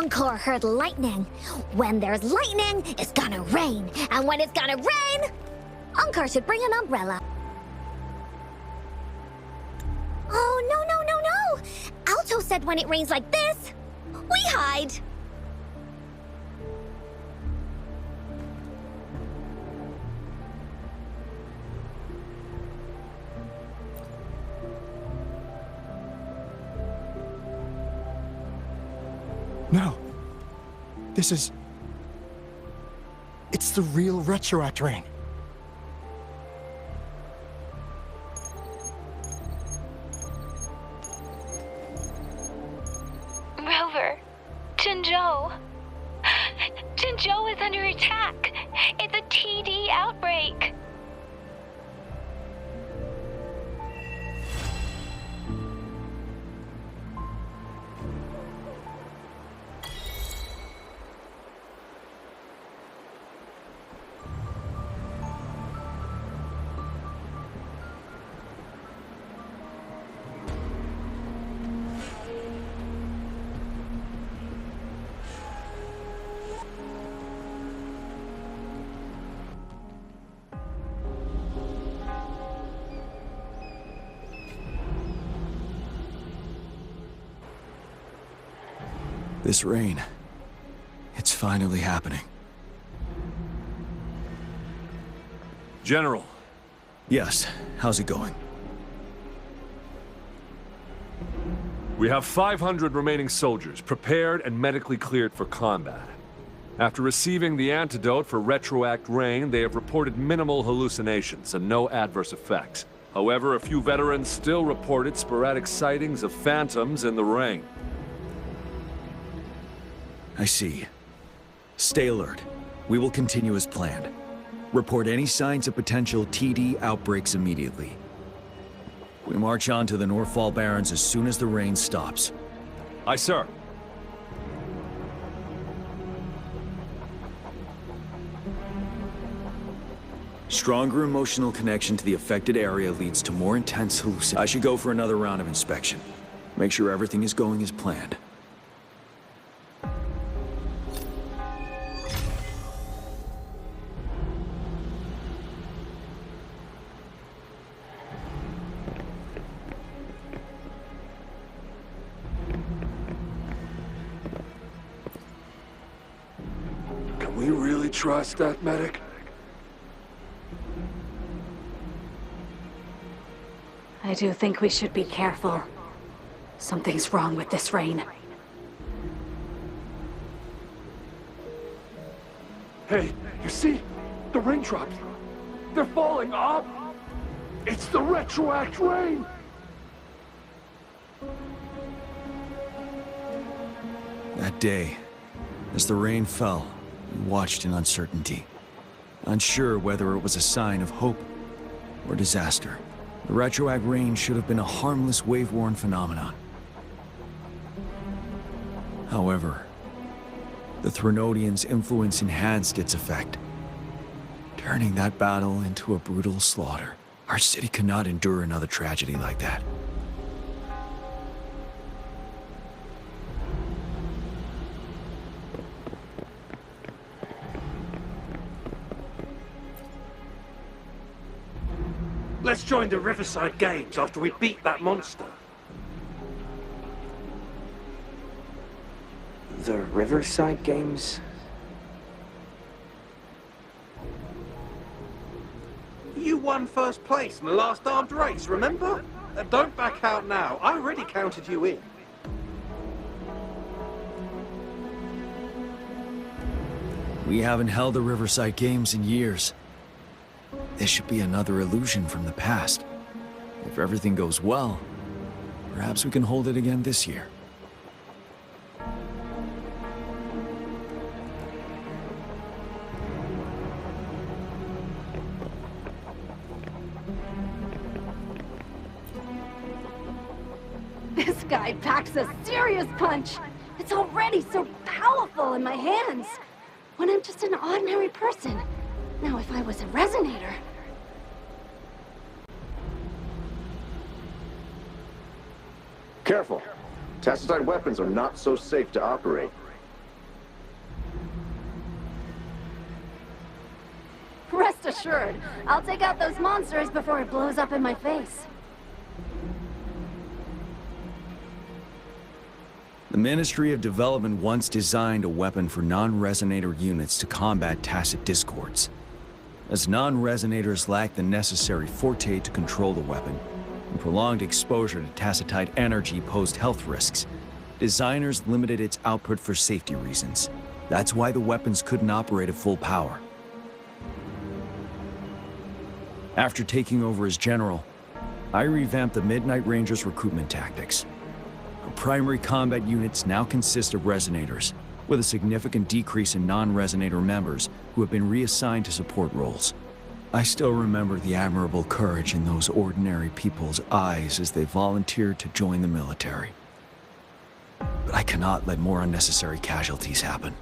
Encore heard lightning. When there's lightning, it's gonna rain. And when it's gonna rain, Encore should bring an umbrella. Oh, no, no, no, no! Alto said when it rains like this, we hide. No. This is... It's the real Retroact rain. Rover, Jinzhou. Jinzhou is under attack. It's a TD outbreak. This rain, it's finally happening. General. Yes, how's it going? We have 500 remaining soldiers, prepared and medically cleared for combat. After receiving the antidote for Retroact rain, they have reported minimal hallucinations and no adverse effects. However, a few veterans still reported sporadic sightings of phantoms in the rain. I see. Stay alert. We will continue as planned. Report any signs of potential TD outbreaks immediately. We march on to the Northfall Barrens as soon as the rain stops. Aye, sir. Stronger emotional connection to the affected area leads to more intense hallucinations. I should go for another round of inspection. Make sure everything is going as planned. Can we really trust that medic? I do think we should be careful. Something's wrong with this rain. Hey, you see? The raindrops. They're falling up. It's the Retroact rain! That day, as the rain fell, we watched in uncertainty. Unsure whether it was a sign of hope or disaster. The Retroact rain should have been a harmless wave-worn phenomenon. However, the Threnodians' influence enhanced its effect, turning that battle into a brutal slaughter. Our city could not endure another tragedy like that. Let's join the Riverside Games after we beat that monster. The Riverside Games? You won first place in the last armed race, remember? Don't back out now. I already counted you in. We haven't held the Riverside Games in years. This should be another illusion from the past. If everything goes well, perhaps we can hold it again this year. This guy packs a serious punch. It's already so powerful in my hands. When I'm just an ordinary person. Now, if I was a resonator... Careful. Tacitite weapons are not so safe to operate. assured. I'll take out those monsters before it blows up in my face. The Ministry of Development once designed a weapon for non-resonator units to combat tacit discords. As non-resonators lack the necessary forte to control the weapon, and prolonged exposure to tacitite energy posed health risks, designers limited its output for safety reasons. That's why the weapons couldn't operate at full power. After taking over as general, I revamped the Midnight Rangers' recruitment tactics. Our primary combat units now consist of resonators, with a significant decrease in non-resonator members who have been reassigned to support roles. I still remember the admirable courage in those ordinary people's eyes as they volunteered to join the military. But I cannot let more unnecessary casualties happen.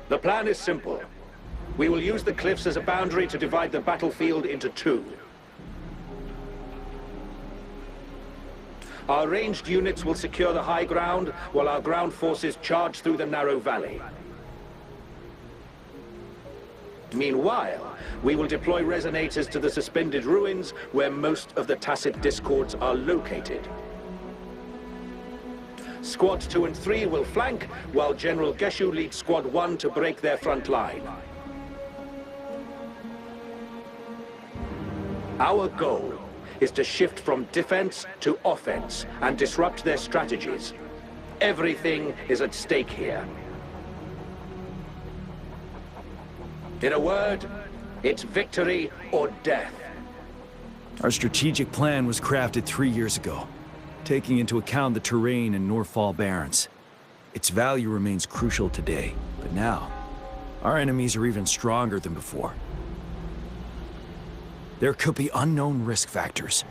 The plan is simple. We will use the cliffs as a boundary to divide the battlefield into two. Our ranged units will secure the high ground, while our ground forces charge through the narrow valley. Meanwhile, we will deploy resonators to the suspended ruins, where most of the tacit discords are located. Squad 2 and 3 will flank, while General Geshu leads Squad 1 to break their front line. Our goal is to shift from defense to offense and disrupt their strategies. Everything is at stake here. In a word, it's victory or death. Our strategic plan was crafted 3 years ago, taking into account the terrain in Northfall Barrens. Its value remains crucial today, but now, our enemies are even stronger than before. There could be unknown risk factors.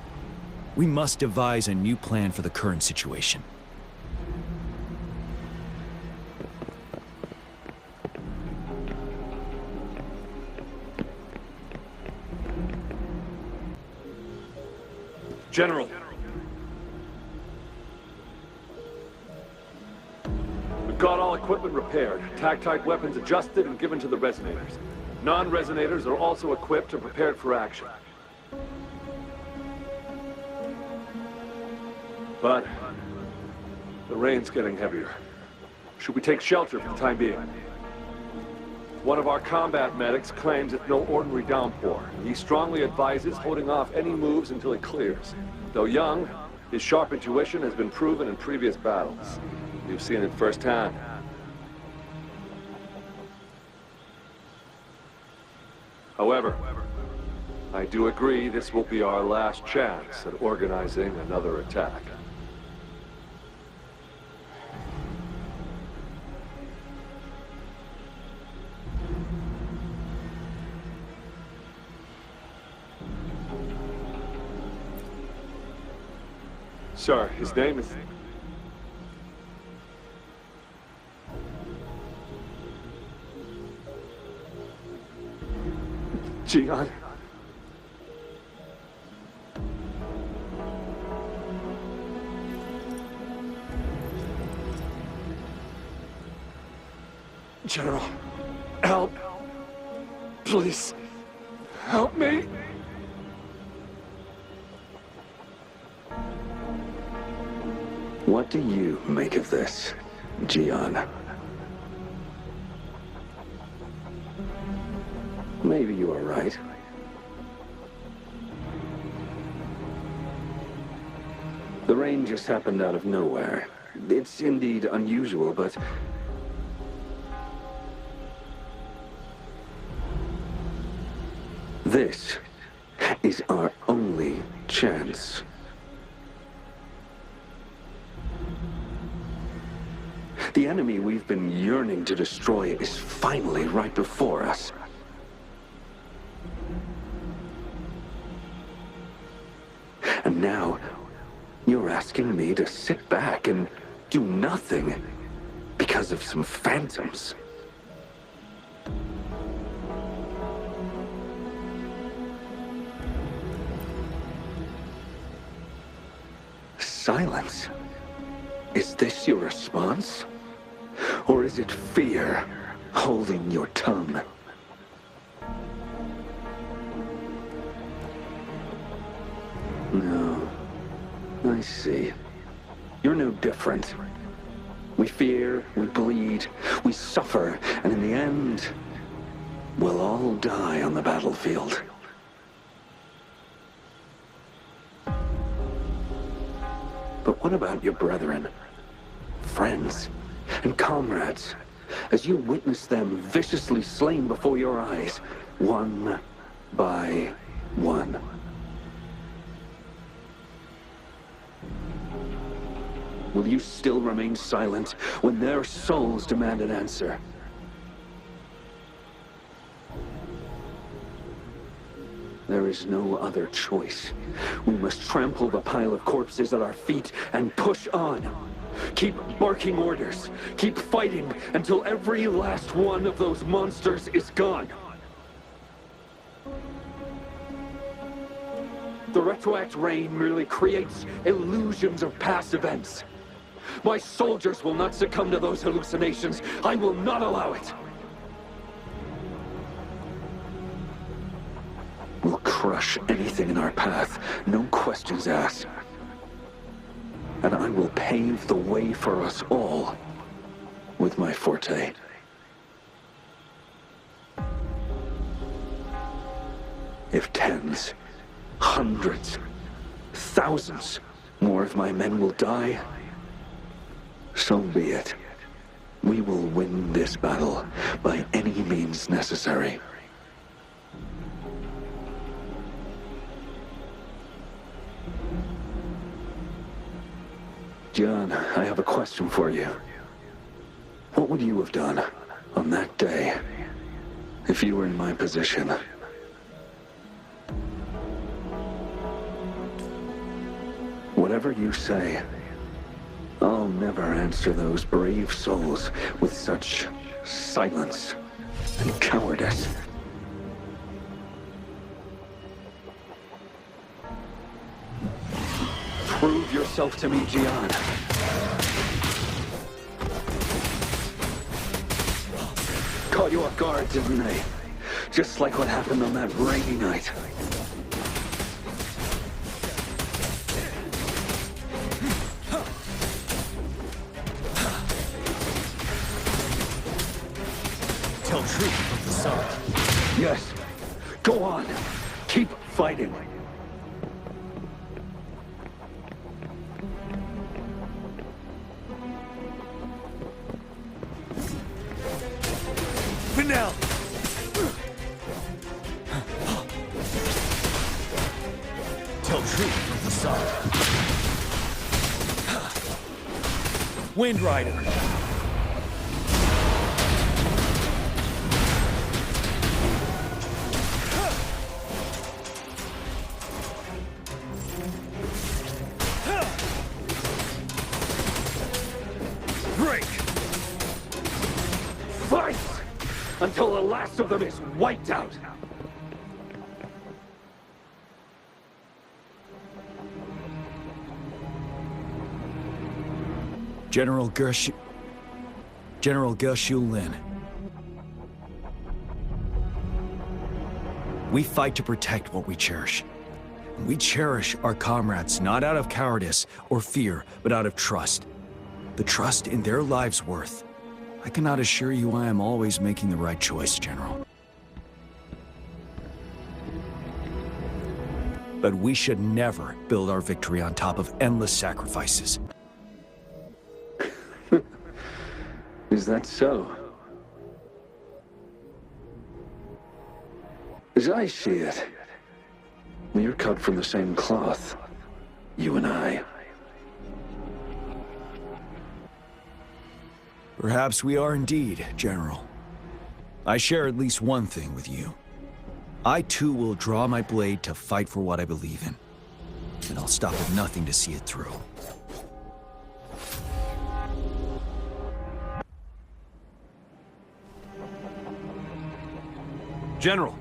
We must devise a new plan for the current situation. General. We've got all equipment repaired, tactite weapons adjusted and given to the resonators. Non-resonators are also equipped and prepared for action. But the rain's getting heavier. Should we take shelter for the time being? One of our combat medics claims it's no ordinary downpour. He strongly advises holding off any moves until it clears. Though young, his sharp intuition has been proven in previous battles. You've seen it firsthand. However, I do agree this will be our last chance at organizing another attack. Sir, his name is... Jian. General, help. Please, help me. What do you make of this, Jian? Maybe you are right. The rain just happened out of nowhere. It's indeed unusual, but... this is our only chance. The enemy we've been yearning to destroy is finally right before us. And now, you're asking me to sit back and do nothing because of some phantoms. Silence. Is this your response? Or is it fear holding your tongue? No. I see. You're no different. We fear, we bleed, we suffer, and in the end, we'll all die on the battlefield. But what about your brethren, friends, and comrades, as you witness them viciously slain before your eyes, one by one? Will you still remain silent when their souls demand an answer? There is no other choice. We must trample the pile of corpses at our feet and push on. Keep barking orders. Keep fighting until every last one of those monsters is gone. The retroact rain merely creates illusions of past events. My soldiers will not succumb to those hallucinations. I will not allow it. We'll crush anything in our path, no questions asked. And I will pave the way for us all with my forte. If tens, hundreds, thousands more of my men will die, so be it. We will win this battle by any means necessary. John, I have a question for you. What would you have done on that day if you were in my position? Whatever you say, I'll never answer those brave souls with such silence and cowardice. Prove yourself to me, Gian. Caught you off guard, didn't they? Just like what happened on that rainy night. Tell truth of the sun. Yes. Go on. Keep fighting. Now. Tell truth of the sun. Wind Rider. Break. Fight! Until the last of them is wiped out. General Gershu Lin. We fight to protect what we cherish. We cherish our comrades not out of cowardice or fear, but out of trust. The trust in their lives' worth. I cannot assure you I am always making the right choice, General. But we should never build our victory on top of endless sacrifices. Is that so? As I see it, we are cut from the same cloth, you and I. Perhaps we are indeed, General. I share at least one thing with you. I too will draw my blade to fight for what I believe in. And I'll stop at nothing to see it through. General.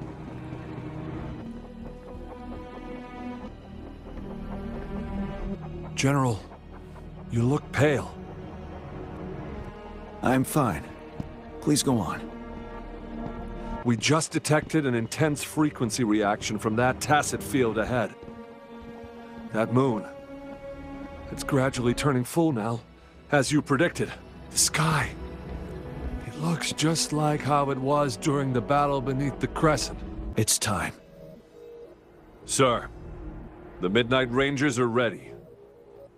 General, you look pale. I'm fine. Please go on. We just detected an intense frequency reaction from that tacit field ahead. That moon. It's gradually turning full now, as you predicted. The sky. It looks just like how it was during the battle beneath the crescent. It's time. Sir, the Midnight Rangers are ready.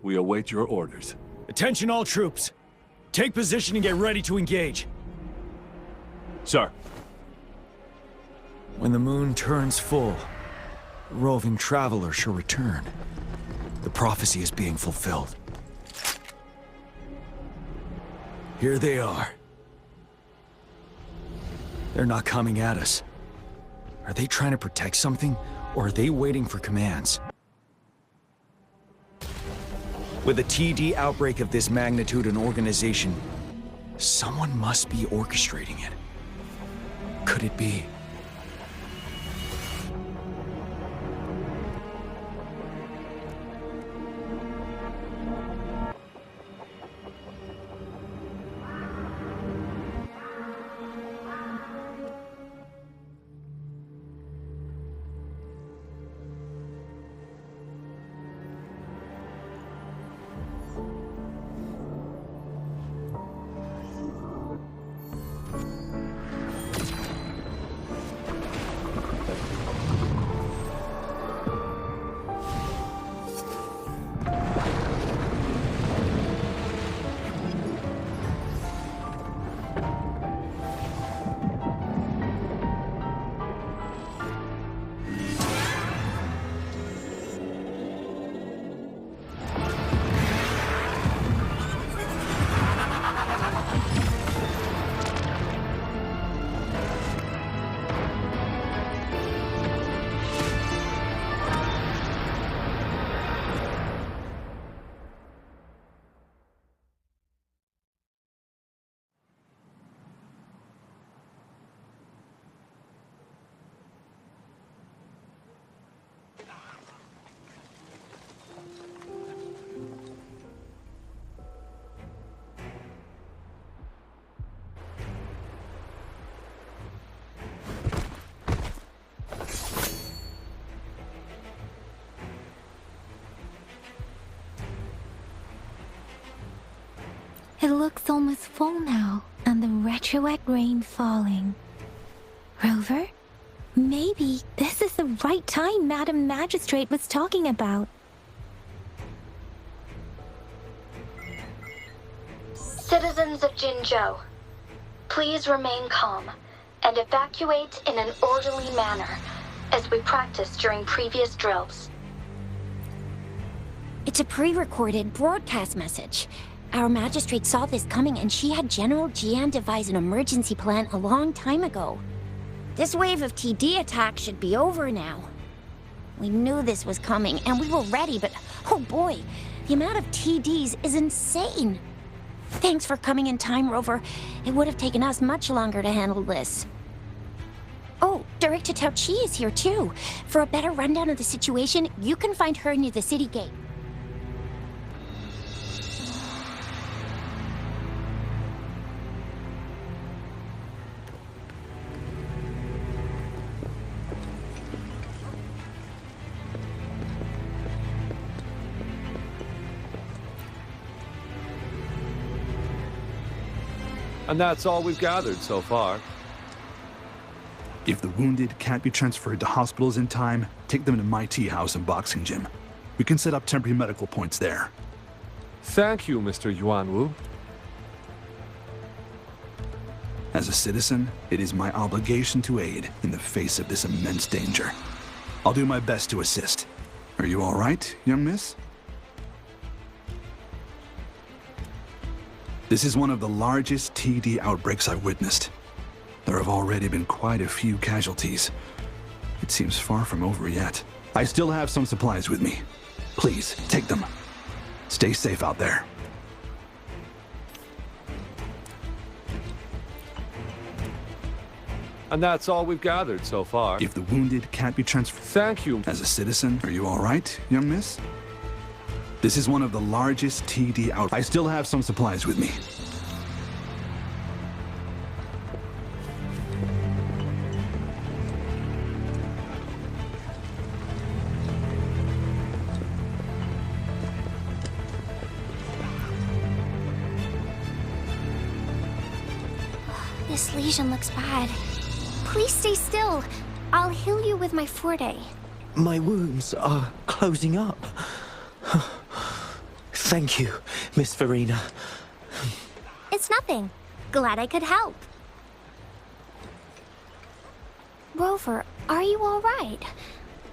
We await your orders. Attention all troops. Take position and get ready to engage. Sir. When the moon turns full, a roving traveler shall return. The prophecy is being fulfilled. Here they are. They're not coming at us. Are they trying to protect something, or are they waiting for commands? With a TD outbreak of this magnitude and organization, someone must be orchestrating it. Could it be? It looks almost full now, and the retroact rain falling. Rover? Maybe this is the right time Madam Magistrate was talking about. Citizens of Jinzhou, please remain calm and evacuate in an orderly manner, as we practiced during previous drills. It's a pre-recorded broadcast message. Our magistrate saw this coming and she had General Jian devise an emergency plan a long time ago. This wave of TD attacks should be over now. We knew this was coming and we were ready, but oh boy, the amount of TDs is insane. Thanks for coming in time, Rover. It would have taken us much longer to handle this. Oh, Director Tao Chi is here too. For a better rundown of the situation, you can find her near the city gate. And that's all we've gathered so far. If the wounded can't be transferred to hospitals in time, take them to my tea house and boxing gym. We can set up temporary medical points there. Thank you, Mr. Yuanwu. As a citizen, it is my obligation to aid in the face of this immense danger. I'll do my best to assist. Are you all right, young miss? This is one of the largest TD outbreaks I've witnessed. There have already been quite a few casualties. It seems far from over yet. I still have some supplies with me. Please, take them. Stay safe out there. And that's all we've gathered so far. If the wounded can't be transferred... Thank you. As a citizen, are you all right, young miss? This is one of the largest TD out... I still have some supplies with me. This lesion looks bad. Please stay still. I'll heal you with my Forte. My wounds are closing up. Thank you, Miss Verena. It's nothing. Glad I could help. Rover, are you alright?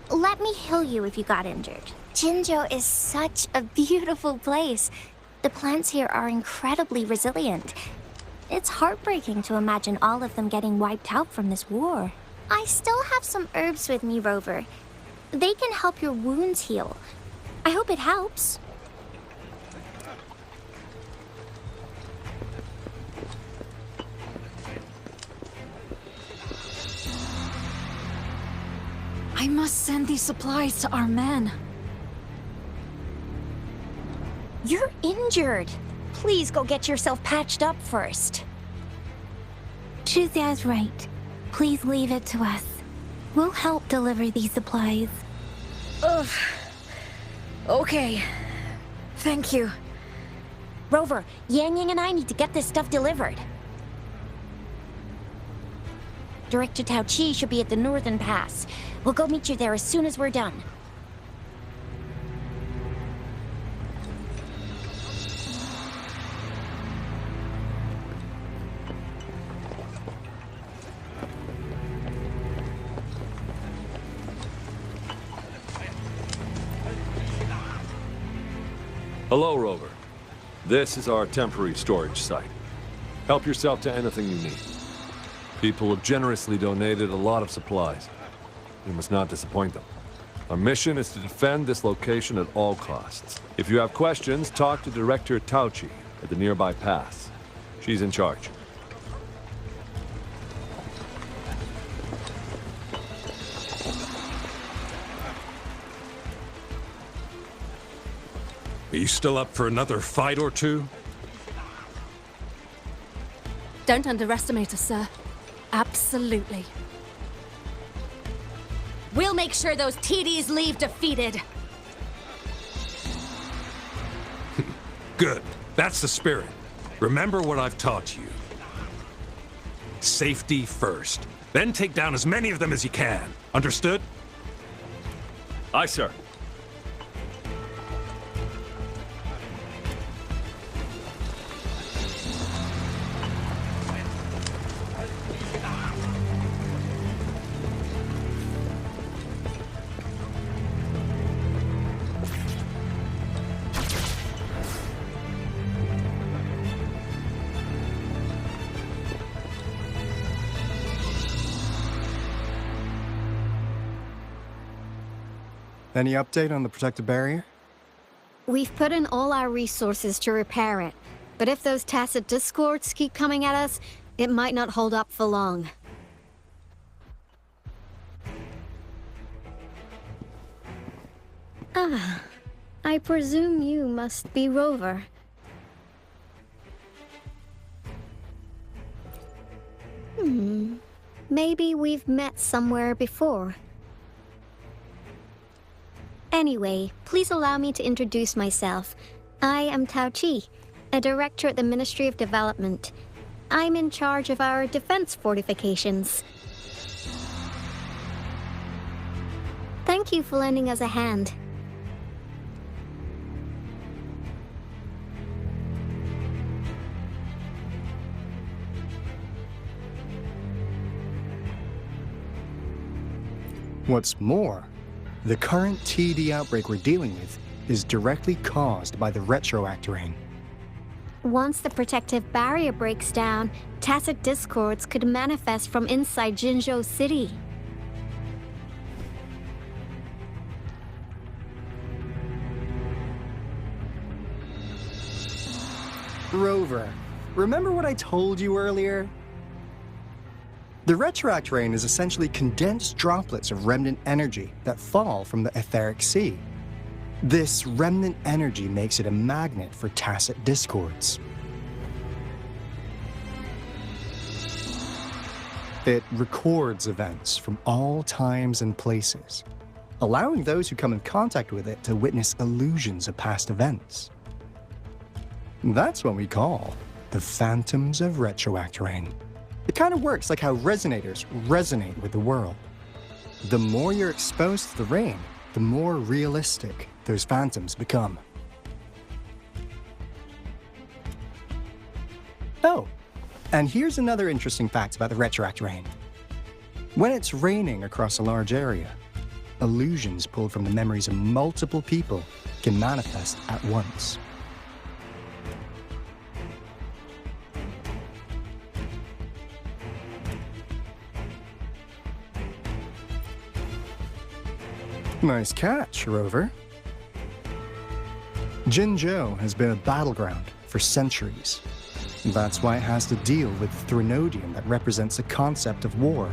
Let me heal you if you got injured. Jinzhou is such a beautiful place. The plants here are incredibly resilient. It's heartbreaking to imagine all of them getting wiped out from this war. I still have some herbs with me, Rover. They can help your wounds heal. I hope it helps. I must send these supplies to our men. You're injured. Please go get yourself patched up first. Shixia's right. Please leave it to us. We'll help deliver these supplies. Ugh. Okay. Thank you. Rover, Yang Yang and I need to get this stuff delivered. Director Tao Chi should be at the Northern Pass. We'll go meet you there as soon as we're done. Hello, Rover. This is our temporary storage site. Help yourself to anything you need. People have generously donated a lot of supplies. We must not disappoint them. Our mission is to defend this location at all costs. If you have questions, talk to Director Tao Chi at the nearby pass. She's in charge. Are you still up for another fight or two? Don't underestimate us, sir. Absolutely. We'll make sure those TDs leave defeated. Good. That's the spirit. Remember what I've taught you. Safety first. Then take down as many of them as you can. Understood? Aye, sir. Any update on the protective barrier? We've put in all our resources to repair it. But if those tacit discords keep coming at us, it might not hold up for long. Ah, I presume you must be Rover. Maybe we've met somewhere before. Anyway, please allow me to introduce myself. I am Tao Chi, a director at the Ministry of Development. I'm in charge of our defense fortifications. Thank you for lending us a hand. What's more, the current TD outbreak we're dealing with is directly caused by the retroactor. Once the protective barrier breaks down, tacit discords could manifest from inside Jinzhou City. Rover, remember what I told you earlier? The retroactor is essentially condensed droplets of remnant energy that fall from the etheric sea. This remnant energy makes it a magnet for tacit discords. It records events from all times and places, allowing those who come in contact with it to witness illusions of past events. That's what we call the Phantoms of Retroactor. It kind of works like how resonators resonate with the world. The more you're exposed to the rain, the more realistic those phantoms become. Oh, and here's another interesting fact about the retroact rain. When it's raining across a large area, illusions pulled from the memories of multiple people can manifest at once. Nice catch, Rover. Jinzhou has been a battleground for centuries. That's why it has to deal with Threnodium that represents the concept of war.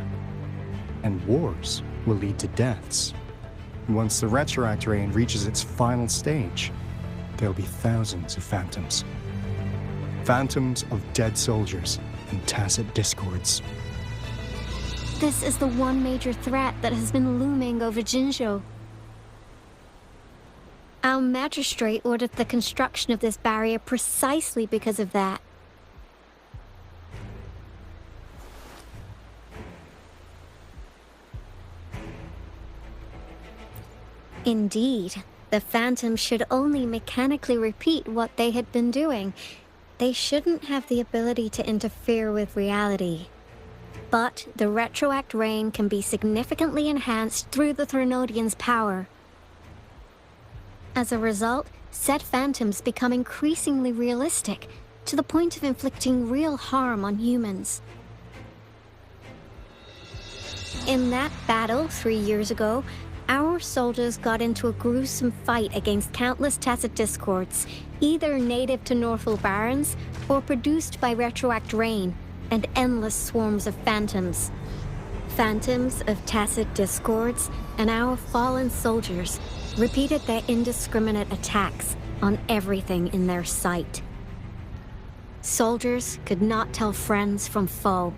And wars will lead to deaths. Once the retroact rain reaches its final stage, there'll be thousands of phantoms. Phantoms of dead soldiers and tacit discords. This is the one major threat that has been looming over Jinzhou. Our magistrate ordered the construction of this barrier precisely because of that. Indeed, the Phantoms should only mechanically repeat what they had been doing. They shouldn't have the ability to interfere with reality. But the retroact rain can be significantly enhanced through the Threnodian's power. As a result, said phantoms become increasingly realistic, to the point of inflicting real harm on humans. In that battle 3 years ago, our soldiers got into a gruesome fight against countless tacit discords, either native to Northwell Barrens or produced by retroact rain and endless swarms of phantoms. Phantoms of tacit discords and our fallen soldiers repeated their indiscriminate attacks on everything in their sight. Soldiers could not tell friends from foe.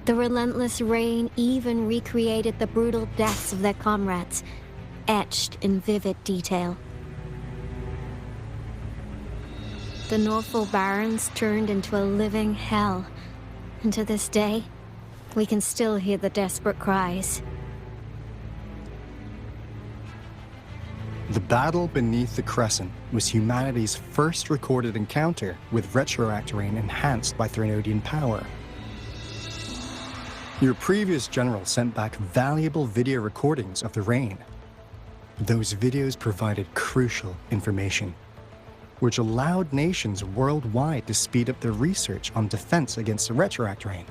The relentless rain even recreated the brutal deaths of their comrades, etched in vivid detail. The Northwell Barrens turned into a living hell, and to this day, we can still hear the desperate cries. The battle beneath the Crescent was humanity's first recorded encounter with retroact rain enhanced by Threnodian power. Your previous general sent back valuable video recordings of the rain. Those videos provided crucial information, which allowed nations worldwide to speed up their research on defense against the retroact rain.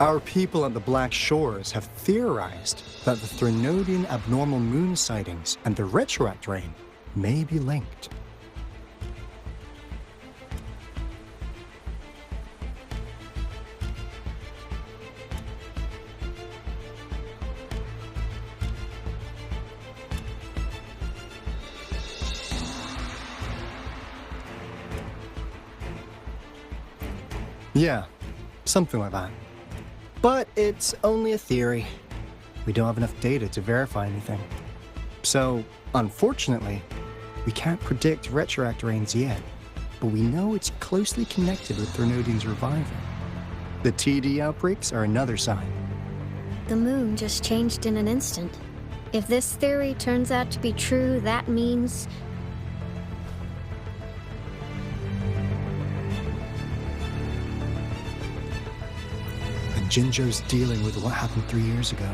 Our people at the Black Shores have theorized that the Threnodian abnormal moon sightings and the retroact rain may be linked. Yeah, something like that. But it's only a theory. We don't have enough data to verify anything. So, unfortunately, we can't predict retroact rains yet, but we know it's closely connected with Threnodian's revival. The TD outbreaks are another sign. The moon just changed in an instant. If this theory turns out to be true, that means... Jinzhou's dealing with what happened 3 years ago.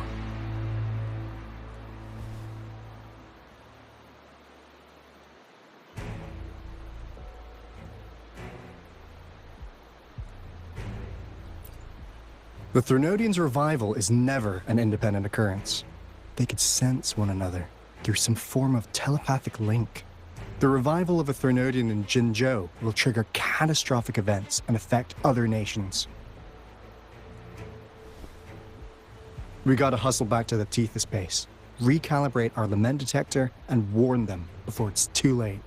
The Threnodians' revival is never an independent occurrence. They could sense one another through some form of telepathic link. The revival of a Threnodian in Jinzhou will trigger catastrophic events and affect other nations. We gotta hustle back to the Tethys base, recalibrate our lament detector, and warn them before it's too late.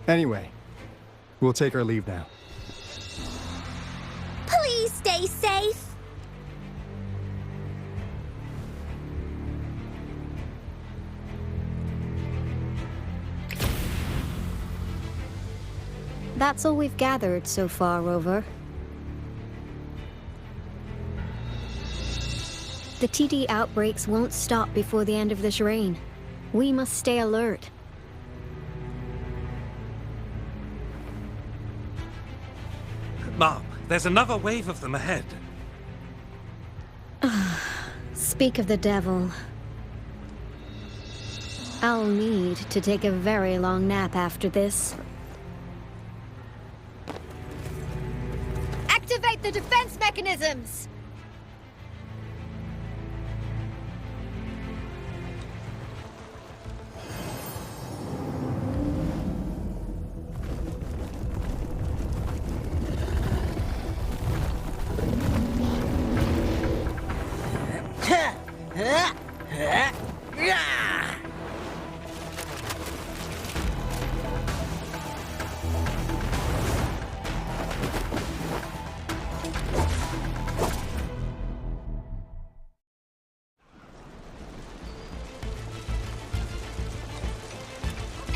Anyway, we'll take our leave now. Please stay safe. That's all we've gathered so far, Rover. The TD outbreaks won't stop before the end of this reign. We must stay alert. Mom, there's another wave of them ahead. Speak of the devil. I'll need to take a very long nap after this. Activate the defense mechanisms!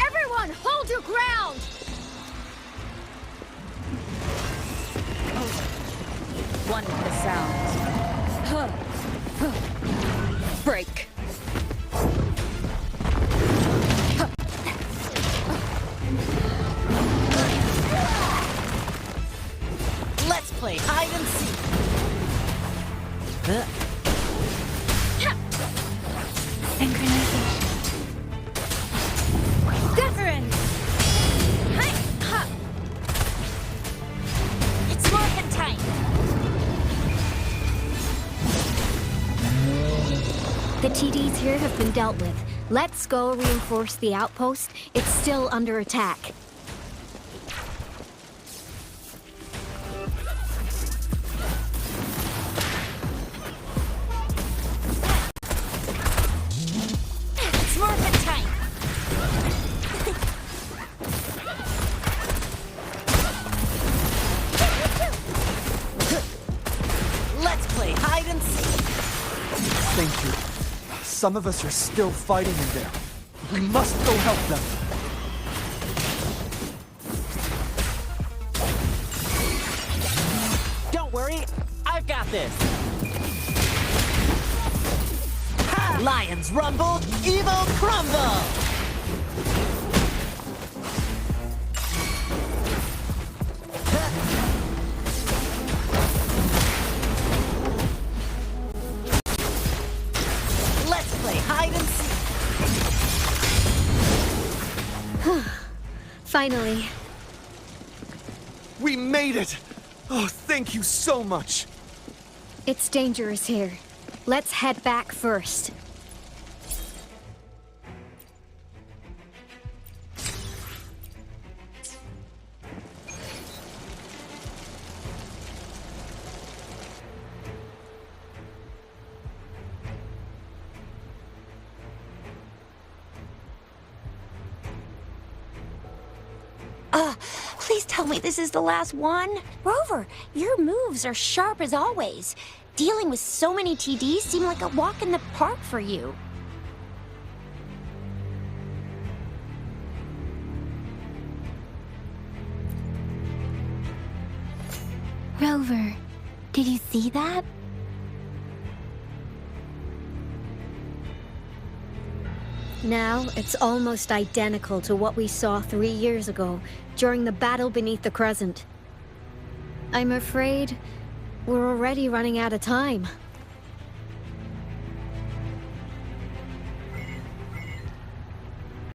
Everyone, hold your ground! One with the sounds. Break. Let's play hide and seek. Synchronization. Wuthering! It's morphin' time! The TDs here have been dealt with. Let's go reinforce the outpost. It's still under attack. It's morphin' time! Let's play hide and seek. Thank you. Some of us are still fighting in there. We must go help them. Don't worry, I've got this. Ha! Lions rumble, evil crumble. Let's play hide and seek. Finally. We made it! Oh, thank you so much! It's dangerous here. Let's head back first. Please tell me this is the last one? Rover, your moves are sharp as always. Dealing with so many TDs seemed like a walk in the park for you. Rover, did you see that? Now, it's almost identical to what we saw 3 years ago, during the battle beneath the Crescent. I'm afraid we're already running out of time.